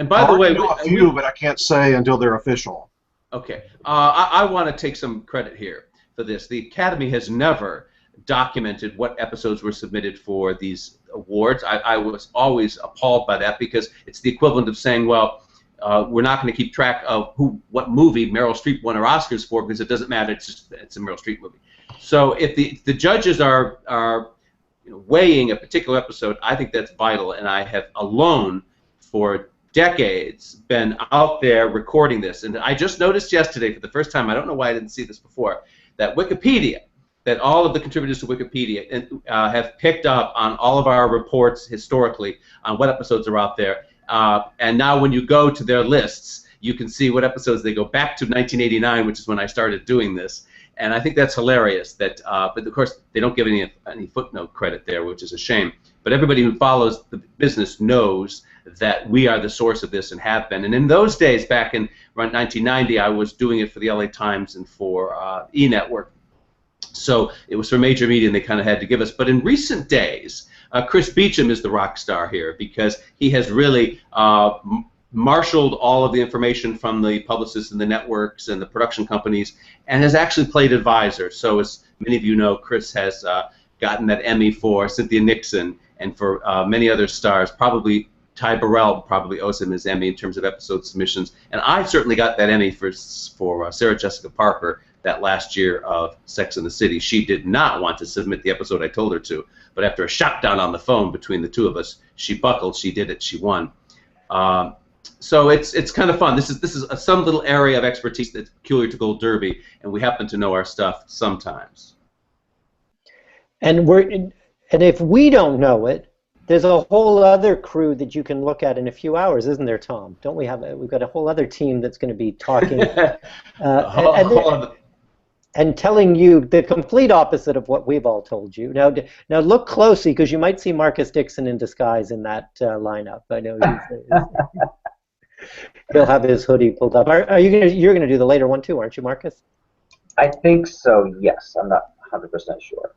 by the way, know a few, but I can't say until they're official. Okay, I want to take some credit here for this. The Academy has never documented what episodes were submitted for these awards. I was always appalled by that, because it's the equivalent of saying, well, we're not going to keep track of what movie Meryl Streep won her Oscars for, because it doesn't matter. It's a Meryl Streep movie. So if the judges are weighing a particular episode, I think that's vital, and I have alone for decades been out there recording this. And I just noticed yesterday for the first time, I don't know why I didn't see this before, that Wikipedia, that all of the contributors to Wikipedia have picked up on all of our reports historically on what episodes are out there. And now when you go to their lists, you can see what episodes they go back to 1989, which is when I started doing this. And I think that's hilarious. But of course, they don't give any footnote credit there, which is a shame. But everybody who follows the business knows that we are the source of this and have been. And in those days, back in around 1990, I was doing it for the LA Times and for E! Network. So it was for major media, and they kind of had to give us. But in recent days, Chris Beachum is the rock star here, because he has really marshaled all of the information from the publicists and the networks and the production companies, and has actually played advisor. So as many of you know, Chris has gotten that Emmy for Cynthia Nixon and for many other stars. Probably Ty Burrell probably owes him his Emmy in terms of episode submissions. And I certainly got that Emmy for Sarah Jessica Parker that last year of Sex and the City. She did not want to submit the episode I told her to, but after a shutdown on the phone between the two of us, she buckled, she did it, she won. So it's kind of fun. This is some little area of expertise that's peculiar to Gold Derby, and we happen to know our stuff sometimes. And if we don't know it, there's a whole other crew that you can look at in a few hours, isn't there, Tom? Don't we have? We've got a whole other team that's going to be talking and telling you the complete opposite of what we've all told you. Now look closely, because you might see Marcus Dixon in disguise in that lineup. I know he'll have his hoodie pulled up. You're gonna do the later one too, aren't you, Marcus? I think so. Yes, I'm not 100% sure.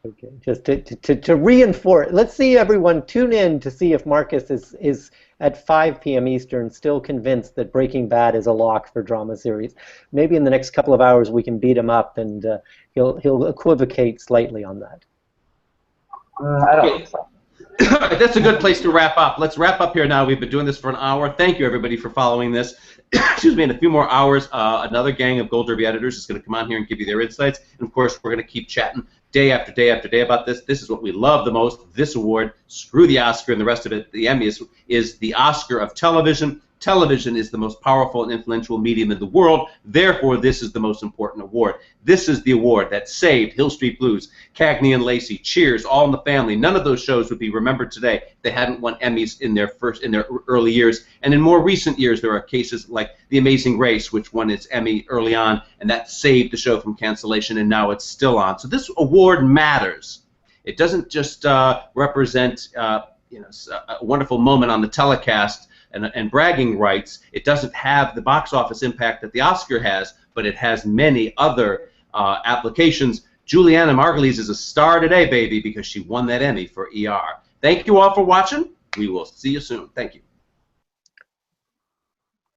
Okay, just to reinforce, let's see everyone tune in to see if Marcus is at 5 p.m. Eastern still convinced that Breaking Bad is a lock for drama series. Maybe in the next couple of hours we can beat him up, and he'll equivocate slightly on that. I don't think so. That's a good place to wrap up. Let's wrap up here now. We've been doing this for an hour. Thank you, everybody, for following this. Excuse me, in a few more hours, another gang of Gold Derby editors is going to come on here and give you their insights. And, of course, we're going to keep chatting day after day after day about this. This is what we love the most, this award. Screw the Oscar and the rest of it. The Emmy is the Oscar of television. Television is the most powerful and influential medium in the world. Therefore, this is the most important award. This is the award that saved Hill Street Blues, Cagney and Lacey, Cheers, All in the Family. None of those shows would be remembered today if they hadn't won Emmys in their early years. And in more recent years, there are cases like The Amazing Race, which won its Emmy early on, and that saved the show from cancellation, and now it's still on. So this award matters. It doesn't just represent a wonderful moment on the telecast and bragging rights. It doesn't have the box office impact that the Oscar has, but it has many other applications. Juliana Margulies is a star today, baby, because she won that Emmy for ER. Thank you all for watching. We will see you soon. Thank you.